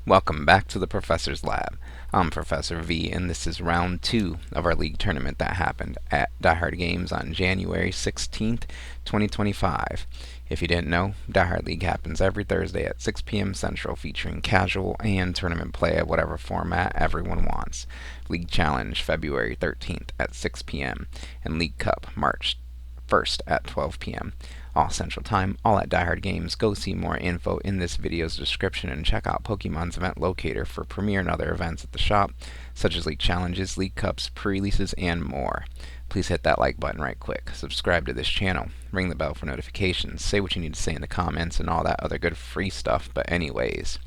Welcome back to the Professor's Lab. I'm Professor V, and this is round 2 of our league tournament that happened at Die Hard Games on January 16th, 2025. If you didn't know, Die Hard League happens every Thursday at 6 p.m. Central, featuring casual and tournament play at whatever format everyone wants. League Challenge February 13th at 6 p.m., and League Cup March 1st at 12 p.m. all Central Time, all at Die Hard Games. Go see more info in this video's description and check out Pokemon's event locator for premiere and other events at the shop, such as League Challenges, League Cups, pre-releases, and more. Please hit that like button right quick, subscribe to this channel, ring the bell for notifications, say what you need to say in the comments, and all that other good free stuff. But anyways,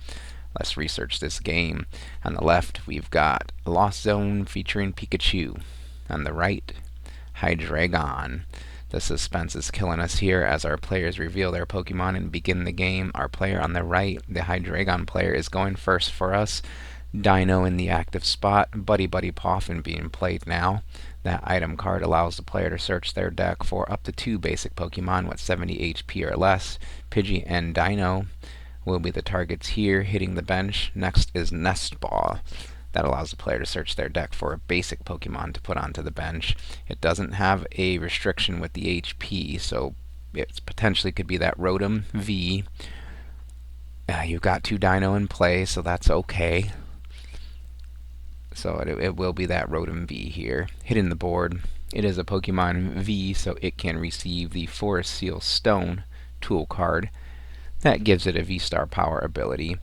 let's research this game. On the left, we've got Lost Zone featuring Pikachu. On the right, Hydreigon. The suspense is killing us here as our players reveal their Pokemon and begin the game. Our player on the right, the Hydreigon player, is going first for us. Dino in the active spot. Buddy Buddy Poffin being played now. That item card allows the player to search their deck for up to 2 basic Pokemon with 70 HP or less. Pidgey and Dino will be the targets here, hitting the bench. Next is Nest Ball. That allows the player to search their deck for a basic Pokemon to put onto the bench. It doesn't have a restriction with the HP, so it potentially could be that Rotom V. You've got 2 Dino in play, so that's okay. So it will be that Rotom V here. Hitting the board, it is a Pokemon V, so it can receive the Forest Seal Stone tool card. That gives it a V-Star power ability.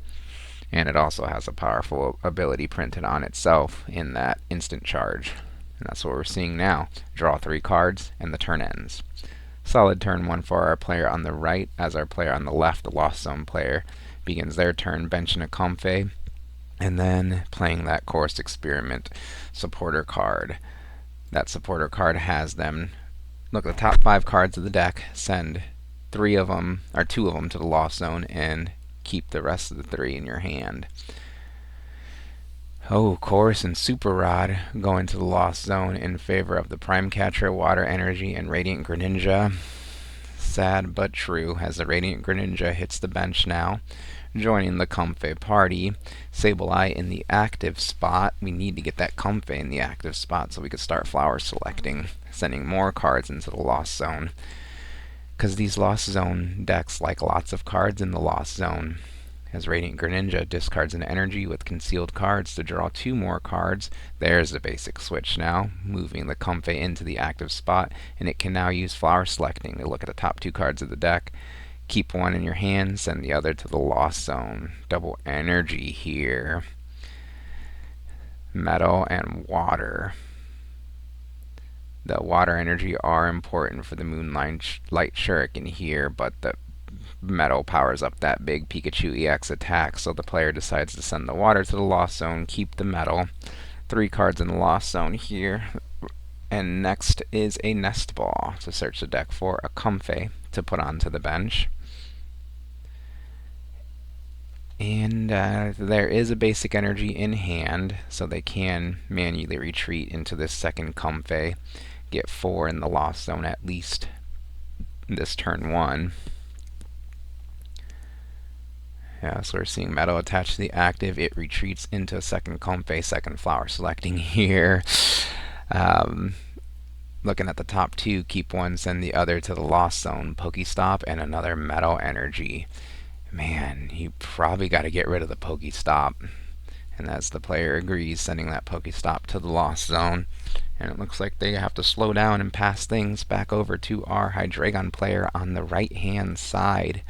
And it also has a powerful ability printed on itself in that instant charge. And that's what we're seeing now. Draw 3 cards, and the turn ends. Solid turn 1 for our player on the right, as our player on the left, the Lost Zone player, begins their turn benching a Comfey, and then playing that Course Experiment supporter card. That supporter card has them look at the top 5 cards of the deck, send 2 of them to the Lost Zone, and keep the rest of the 3 in your hand. Chorus and Super Rod go into the Lost Zone in favor of the Prime Catcher, Water Energy, and Radiant Greninja. Sad but true, as the Radiant Greninja hits the bench now. Joining the Comfey party, Sableye in the active spot. We need to get that Comfey in the active spot so we can start flower selecting, sending more cards into the Lost Zone. Because these Lost Zone decks like lots of cards in the Lost Zone. As Radiant Greninja discards an energy with concealed cards to draw 2 more cards. There's the basic switch now, moving the Comfey into the active spot, and it can now use flower selecting to look at the top 2 cards of the deck. Keep 1 in your hand, send the other to the Lost Zone. Double energy here. Metal and water. The water energy are important for the Moonlight Shuriken here, but the metal powers up that big Pikachu EX attack, so the player decides to send the water to the Lost Zone, keep the metal. 3 cards in the Lost Zone here. And next is a Nest Ball to search the deck for a Comfey to put onto the bench. And there is a basic energy in hand, so they can manually retreat into this second Comfey. Get 4 in the Lost Zone at least this turn 1. Yeah, so we're seeing metal attached to the active. It retreats into a second Comfey, second flower selecting here. Looking at the top 2, keep 1, send the other to the Lost Zone. Pokestop and another metal energy. Man, you probably got to get rid of the Pokestop. And as the player agrees, sending that Pokestop to the Lost Zone. And it looks like they have to slow down and pass things back over to our Hydreigon player on the right-hand side.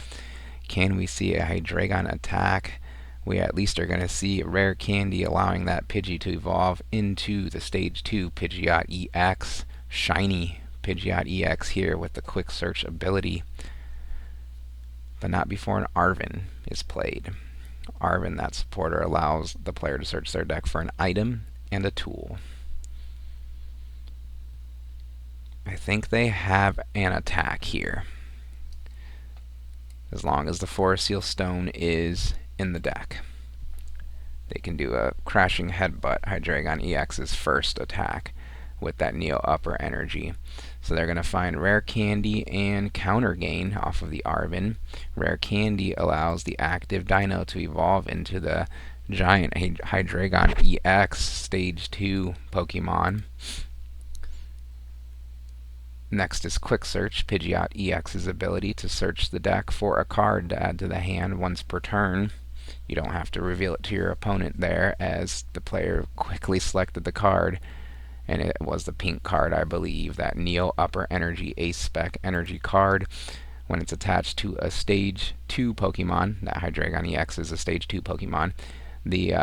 Can we see a Hydreigon attack? We at least are going to see Rare Candy, allowing that Pidgey to evolve into the Stage 2 Pidgeot EX. Shiny Pidgeot EX here with the Quick Search ability. But not before an Arven is played. Arven, that supporter, allows the player to search their deck for an item and a tool. I think they have an attack here, as long as the Forest Seal Stone is in the deck. They can do a Crashing Headbutt, Hydreigon EX's first attack, with that Neo Upper energy. So they're going to find Rare Candy and Counter Gain off of the Arven. Rare Candy allows the active Dino to evolve into the Giant Hydreigon EX Stage 2 Pokemon. Next is Quick Search, Pidgeot EX's ability to search the deck for a card to add to the hand once per turn. You don't have to reveal it to your opponent there, as the player quickly selected the card, and it was the pink card, I believe, that Neo Upper Energy Ace Spec Energy card. When it's attached to a Stage 2 Pokemon, that Hydreigon EX is a Stage 2 Pokemon, the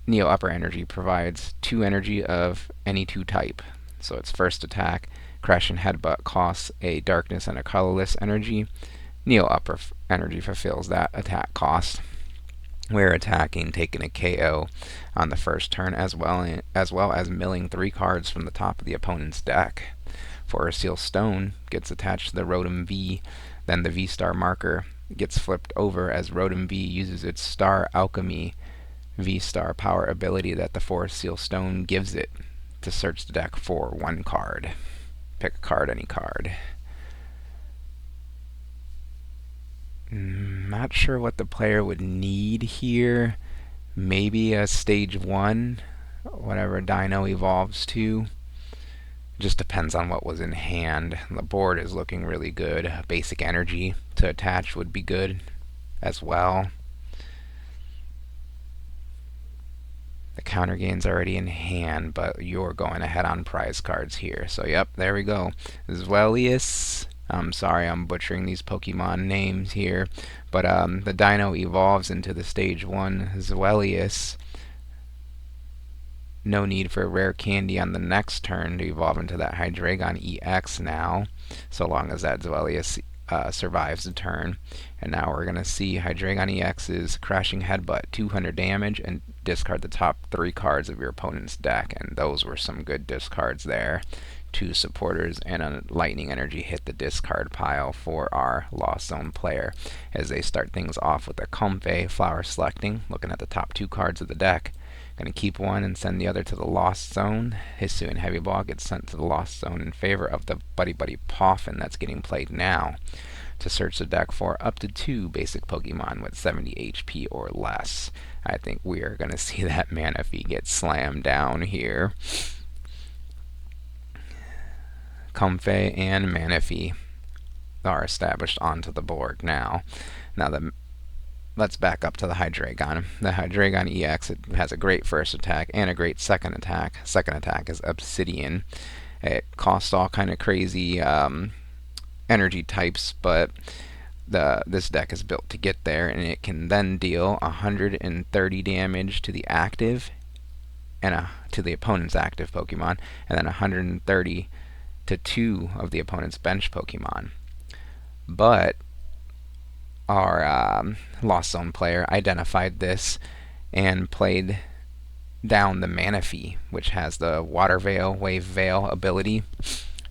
Neo Upper Energy provides 2 energy of any 2 type. So its first attack, Crash and Headbutt, costs a Darkness and a Colorless energy. Neo Upper Energy fulfills that attack cost. We're attacking, taking a KO on the first turn, as well as milling 3 cards from the top of the opponent's deck. Forest Seal Stone gets attached to the Rotom V, then the V-Star marker gets flipped over as Rotom V uses its Star Alchemy V-Star power ability that the Forest Seal Stone gives it to search the deck for 1 card. Pick a card, any card. Not sure what the player would need here. Maybe a Stage 1, whatever Dino evolves to. Just depends on what was in hand. The board is looking really good. Basic Energy to attach would be good as well. The counter gain's already in hand, but you're going ahead on prize cards here. So yep, there we go. Zwellius. I'm sorry I'm butchering these Pokemon names here, but the Dino evolves into the Stage 1 Zwellius. No need for rare candy on the next turn to evolve into that Hydreigon EX now, so long as that Zwellius survives the turn. And now we're going to see Hydreigon EX's Crashing Headbutt, 200 damage, and discard the top 3 cards of your opponent's deck. And those were some good discards there. 2 supporters and a Lightning Energy hit the discard pile for our Lost Zone player, as they start things off with a Comfey Flower Selecting, looking at the top 2 cards of the deck. Going to keep one and send the other to the Lost Zone. Hisuian Heavy Ball gets sent to the Lost Zone in favor of the Buddy Buddy Poffin that's getting played now, to search the deck for up to 2 basic Pokemon with 70 HP or less. I think we are going to see that Manaphy get slammed down here. Comfey and Manaphy are established onto the board now. Let's back up to the Hydreigon. The Hydreigon EX, it has a great first attack and a great second attack. Second attack is Obsidian. It costs all kind of crazy energy types, but this deck is built to get there, and it can then deal 130 damage to the active and to the opponent's active Pokemon, and then 130 to 2 of the opponent's bench Pokemon. But our Lost Zone player identified this and played down the Manaphy, which has the Water Veil, Wave Veil ability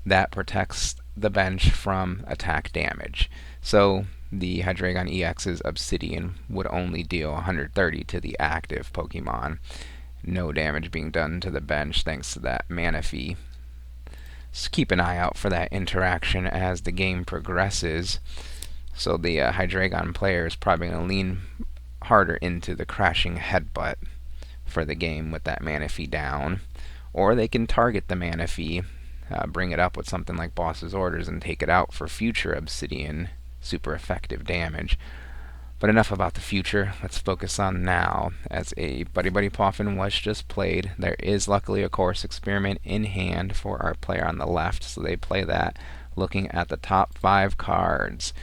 that protects the bench from attack damage. So the Hydreigon EX's Obsidian would only deal 130 to the active Pokemon. No damage being done to the bench thanks to that Manaphy. So keep an eye out for that interaction as the game progresses. So the Hydreigon player is probably going to lean harder into the Crashing Headbutt for the game with that Manaphy down. Or they can target the Manaphy, bring it up with something like Boss's Orders, and take it out for future Obsidian super effective damage. But enough about the future. Let's focus on now. As a Buddy Buddy Poffin was just played, there is luckily a Course Experiment in hand for our player on the left, so they play that looking at the top 5 cards.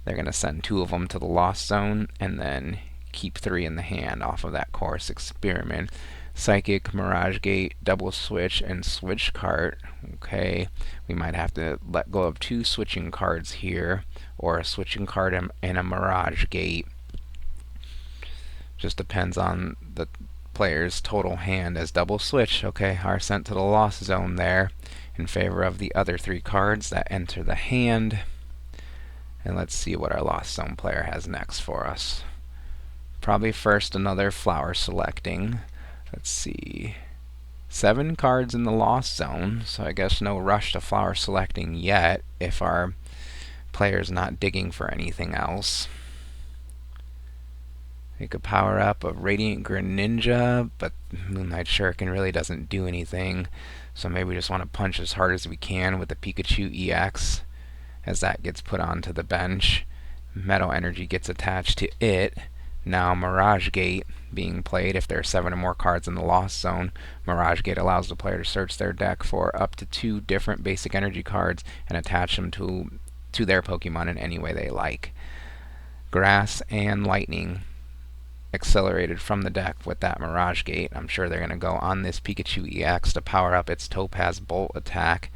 They're going to send 2 of them to the Lost Zone and then keep 3 in the hand off of that Course Experiment. Psychic, Mirage Gate, Double Switch, and Switch Cart. Okay, we might have to let go of 2 switching cards here, or a switching card and a Mirage Gate. Just depends on the player's total hand, as Double Switch, okay, are sent to the Lost Zone there in favor of the other 3 cards that enter the hand. And let's see what our Lost Zone player has next for us. Probably first another Flower Selecting. Let's see. 7 cards in the Lost Zone, so I guess no rush to Flower Selecting yet if our player's not digging for anything else. We could power up a Radiant Greninja, but Moonlight Shuriken really doesn't do anything. So maybe we just want to punch as hard as we can with the Pikachu EX as that gets put onto the bench. Metal Energy gets attached to it. Now Mirage Gate being played. If there are 7 or more cards in the Lost Zone, Mirage Gate allows the player to search their deck for up to 2 different basic energy cards and attach them to their Pokemon in any way they like. Grass and Lightning accelerated from the deck with that Mirage Gate. I'm sure they're going to go on this Pikachu EX to power up its Topaz Bolt attack.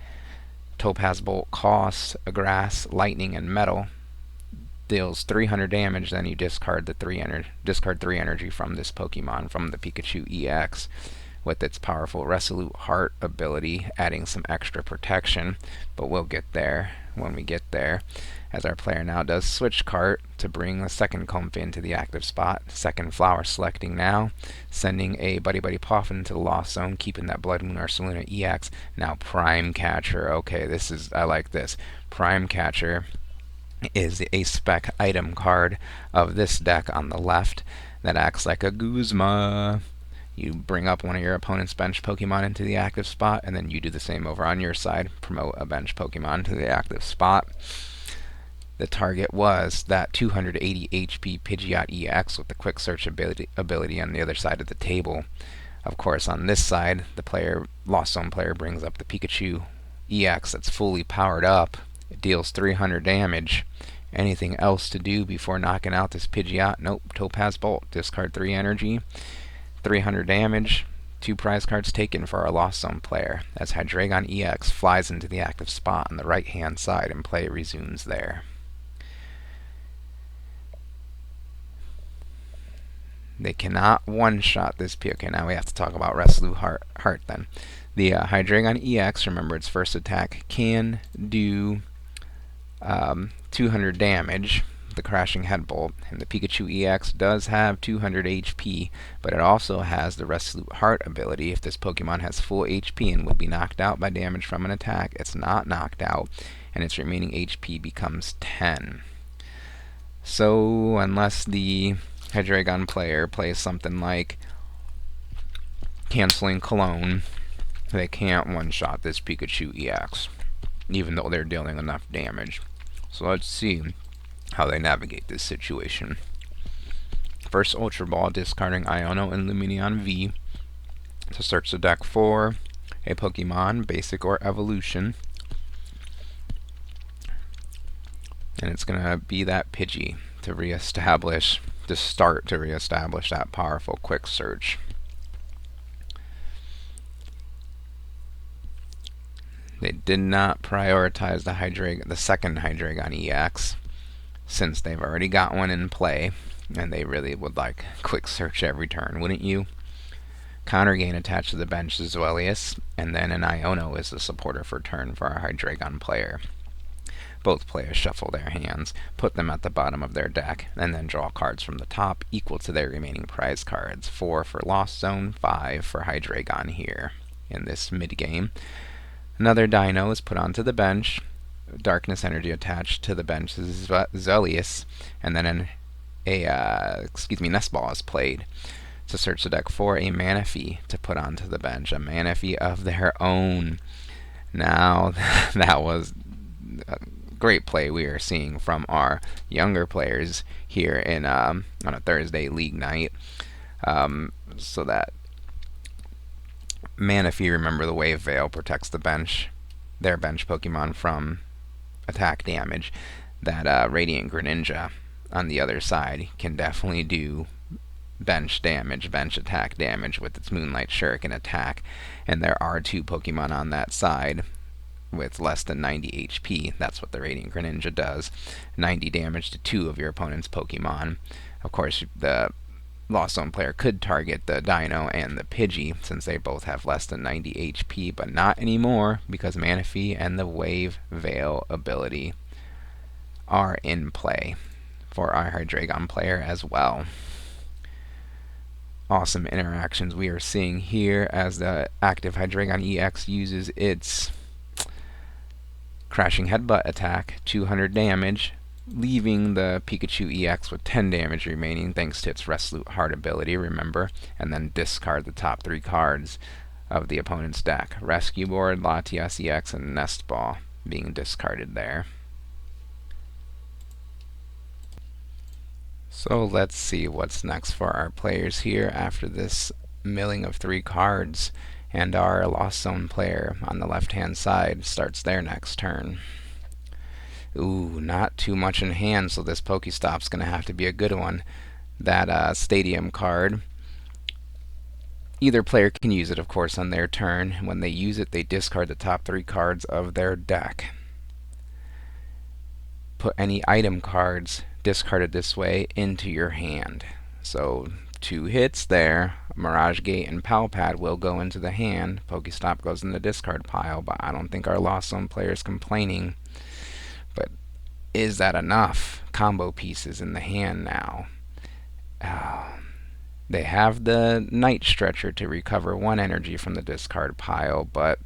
Topaz Bolt costs a Grass, Lightning, and Metal. Deals 300 damage, then you discard 3 energy from this Pokemon, from the Pikachu EX, with its powerful Resolute Heart ability, adding some extra protection, but we'll get there when we get there. As our player now does switch cart to bring the second Comfey into the active spot. Second Flower selecting now, sending a Buddy Buddy Poffin into the Lost Zone, keeping that Blood Moon Ursaluna EX. Now Prime Catcher. Okay, I like this. Prime Catcher is a spec item card of this deck on the left that acts like a Guzma. You bring up one of your opponent's bench Pokemon into the active spot, and then you do the same over on your side. Promote a bench Pokemon to the active spot. The target was that 280 HP Pidgeot EX with the quick search ability on the other side of the table. Of course, on this side, the Lost Zone player brings up the Pikachu EX that's fully powered up. It deals 300 damage. Anything else to do before knocking out this Pidgeot? Nope. Topaz Bolt. Discard 3 energy. 300 damage. 2 prize cards taken for our Lost Zone player, as Hydreigon EX flies into the active spot on the right-hand side and play resumes there. They cannot one-shot this P. Okay, now we have to talk about Resolute Heart then. The Hydreigon EX, remember its first attack, can do 200 damage, the Crashing Head Bolt, and the Pikachu EX does have 200 HP, but it also has the Resolute Heart ability. If this Pokemon has full HP and would be knocked out by damage from an attack, it's not knocked out, and its remaining HP becomes 10. So, unless the Hydreigon player plays something like Canceling Cologne, they can't one-shot this Pikachu EX, even though they're dealing enough damage. So let's see how they navigate this situation. First Ultra Ball, discarding Iono and Lumineon V to search the deck for a Pokemon, Basic or Evolution. And it's going to be that Pidgey to start to reestablish that powerful quick search. They did not prioritize the second Hydreigon EX, since they've already got one in play, and they really would like quick search every turn, wouldn't you? Counter Gain attached to the bench is Zuelius, and then an Iono is the supporter for turn for our Hydreigon player. Both players shuffle their hands, put them at the bottom of their deck, and then draw cards from the top equal to their remaining prize cards. 4 for Lost Zone, 5 for Hydreigon here in this mid-game. Another Dino is put onto the bench. Darkness Energy attached to the bench is Zuelius, and then Nest Ball is played to search the deck for a Manaphy to put onto the bench, a Manaphy of their own. Now, that was a great play we are seeing from our younger players here on a Thursday league night. So that Manaphy, remember the Wave Veil protects their bench Pokemon from attack damage. That Radiant Greninja on the other side can definitely do bench attack damage with its Moonlight Shuriken attack, and there are 2 Pokemon on that side with less than 90 HP. That's what the Radiant Greninja does. 90 damage to 2 of your opponent's Pokemon. Of course, the Lost Zone player could target the Dino and the Pidgey, since they both have less than 90 HP, but not anymore, because Manaphy and the Wave Veil ability are in play for our Hydreigon player as well. Awesome interactions we are seeing here as the active Hydreigon EX uses its Crashing Headbutt attack, 200 damage, leaving the Pikachu EX with 10 damage remaining thanks to its Resolute Heart ability, remember, and then discard the top 3 cards of the opponent's deck. Rescue Board, Latias EX, and Nest Ball being discarded there. So let's see what's next for our players here after this milling of 3 cards, and our Lost Zone player on the left hand side starts their next turn. Ooh, not too much in hand, so this Pokestop's going to have to be a good one. That Stadium card, either player can use it, of course, on their turn. When they use it, they discard the top 3 cards of their deck. Put any item cards discarded this way into your hand. So 2 hits there. Mirage Gate and Palpad will go into the hand. Pokestop goes in the discard pile, but I don't think our Lost Zone player is complaining. But is that enough? Combo pieces in the hand now. They have the Night Stretcher to recover 1 energy from the discard pile, but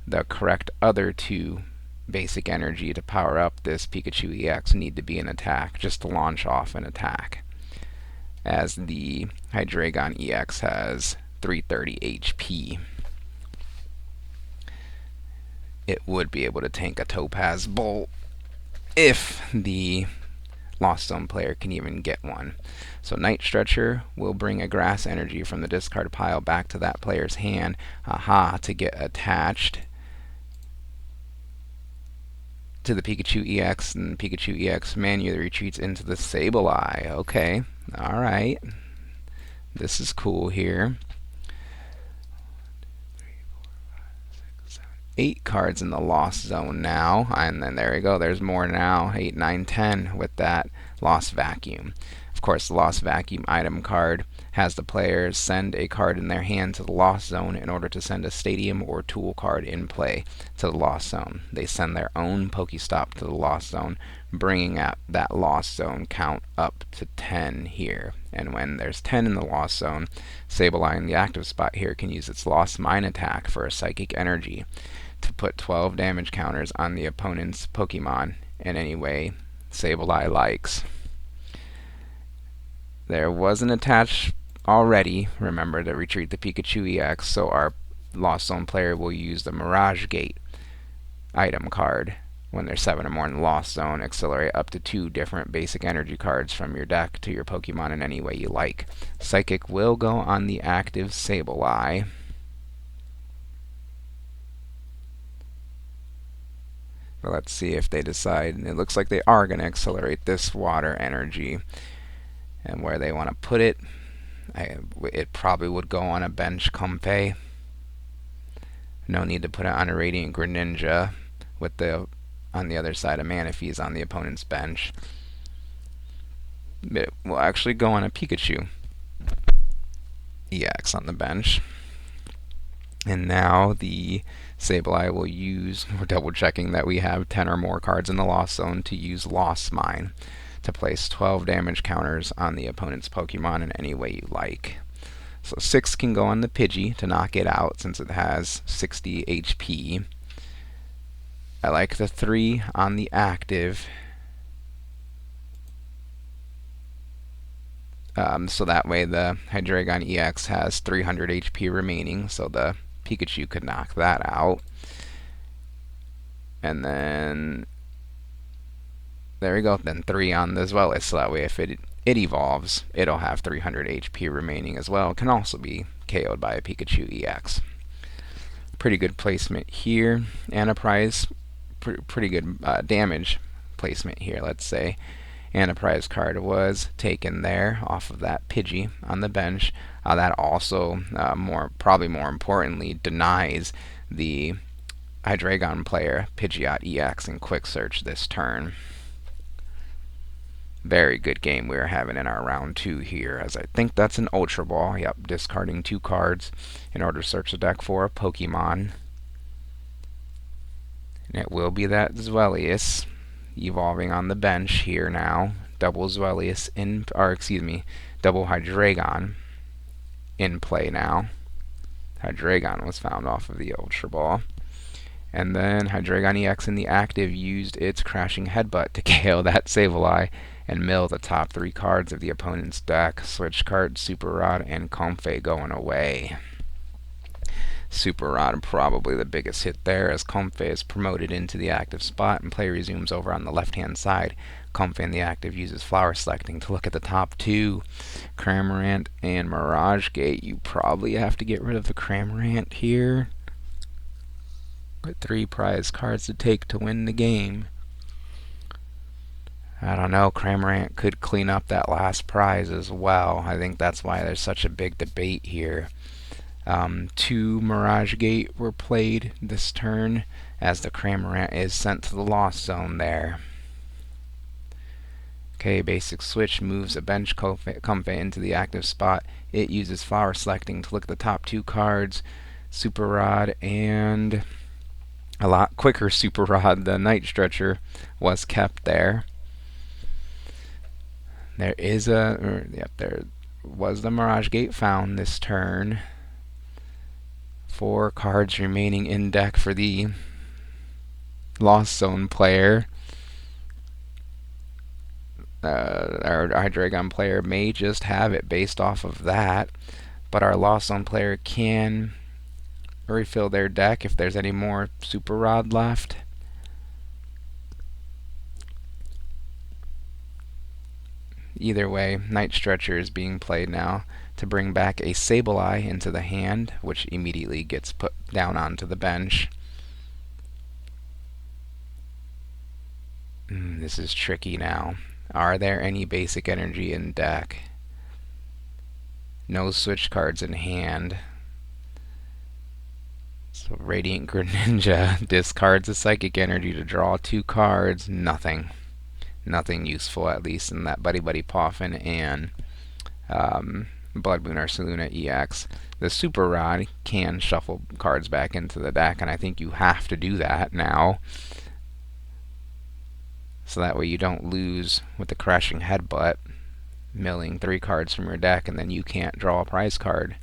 the correct other 2 basic energy to power up this Pikachu EX need to be an attack, just to launch off an attack, as the Hydreigon EX has 330 HP. It would be able to tank a Topaz Bolt if the Lost Zone player can even get one. So Night Stretcher will bring a grass energy from the discard pile back to that player's hand, to get attached to the Pikachu EX, and Pikachu EX manually retreats into the Sableye. Okay, alright. This is cool here. 8 cards in the Lost Zone now, and then there we go, there's more now, 8, 9, 10 with that Lost Vacuum. Of course, the Lost Vacuum item card has the players send a card in their hand to the Lost Zone in order to send a Stadium or Tool card in play to the Lost Zone. They send their own Pokestop to the Lost Zone, bringing up that Lost Zone count up to 10 here. And when there's 10 in the Lost Zone, Sableye in the active spot here can use its Lost Mine attack for a Psychic Energy to put 12 damage counters on the opponent's Pokemon in any way Sableye likes. There was an attach already, remember, to retreat the Pikachu EX, so our Lost Zone player will use the Mirage Gate item card. When there's 7 or more in the Lost Zone, accelerate up to 2 different basic energy cards from your deck to your Pokemon in any way you like. Psychic will go on the active Sableye. But let's see if they decide. It looks like they are going to accelerate this water energy. And where they want to put it, it probably would go on a bench Comfey. No need to put it on a Radiant Greninja with the on the other side of Manaphy's on the opponent's bench. It will actually go on a Pikachu EX on the bench. And now the Sableye will use, we're double checking that we have 10 or more cards in the Lost Zone, to use Lost Mine to place 12 damage counters on the opponent's Pokemon in any way you like. So 6 can go on the Pidgey to knock it out since it has 60 HP. I like the 3 on the active. So that way the Hydreigon EX has 300 HP remaining, so the Pikachu could knock that out. And then there we go, then 3 on the Zweilous, so that way if it evolves, it'll have 300 HP remaining as well. It can also be KO'd by a Pikachu EX. Pretty good placement here. Enterprise, pretty good damage placement here, let's say. Enterprise card was taken there off of that Pidgey on the bench. That also, probably more importantly, denies the Hydreigon player Pidgeot EX in Quick Search this turn. Very good game we are having in our round 2 here, as I think that's an Ultra Ball. Yep, discarding 2 cards in order to search the deck for a Pokemon. And it will be that Zweilous evolving on the bench here now. Double Zweilous double Hydreigon in play now. Hydreigon was found off of the Ultra Ball. And then Hydreigon EX in the active used its crashing headbutt to KO that Sableye and mill the top 3 cards of the opponent's deck. Switch cards, Super Rod and Comfey going away. Super Rod probably the biggest hit there, as Comfey is promoted into the active spot and play resumes over on the left-hand side. Comfey in the active uses flower selecting to look at the top 2. Cramorant and Mirage Gate. You probably have to get rid of the Cramorant here. With 3 prize cards to take to win the game. I don't know, Cramorant could clean up that last prize as well. I think that's why there's such a big debate here. 2 Mirage Gate were played this turn, as the Cramorant is sent to the Lost Zone there. Okay, basic switch moves a bench Comfey into the active spot. It uses flower selecting to look at the top 2 cards. Super Rod and a lot quicker Super Rod, the Night Stretcher, was kept there. There was the Mirage Gate found this turn. 4 cards remaining in deck for the Lost Zone player. Our Hydreigon player may just have it based off of that, but our Lost Zone player can refill their deck if there's any more Super Rod left. Either way, Night Stretcher is being played now to bring back a Sableye into the hand, which immediately gets put down onto the bench. This is tricky now. Are there any basic energy in deck? No switch cards in hand. So Radiant Greninja discards a Psychic Energy to draw 2 cards. Nothing useful, at least in that Buddy Buddy Poffin and Blood Moon Ursaluna EX. The Super Rod can shuffle cards back into the deck, and I think you have to do that now, so that way you don't lose with the crashing headbutt, milling 3 cards from your deck, and then you can't draw a prize card.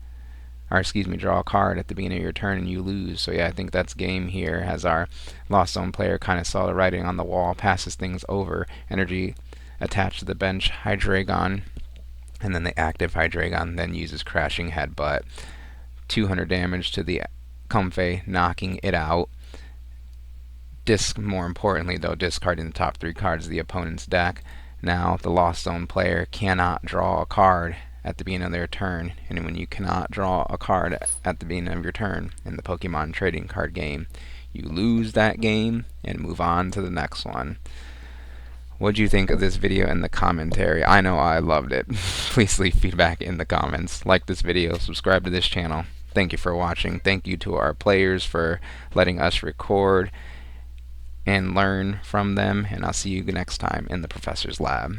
Or draw a card at the beginning of your turn and you lose. So yeah, I think that's game here, as our Lost Zone player kind of saw the writing on the wall, passes things over. Energy attached to the bench Hydreigon, and then the active Hydreigon then uses crashing headbutt. 200 damage to the Comfey, knocking it out. More importantly though, discarding the top 3 cards of the opponent's deck. Now the Lost Zone player cannot draw a card at the beginning of their turn, and when you cannot draw a card at the beginning of your turn in the Pokemon trading card game, you lose that game and move on to the next one. What do you think of this video in the commentary? I know I loved it. Please leave feedback in the comments. Like this video, subscribe to this channel. Thank you for watching. Thank you to our players for letting us record and learn from them, and I'll see you next time in the Professor's Lab.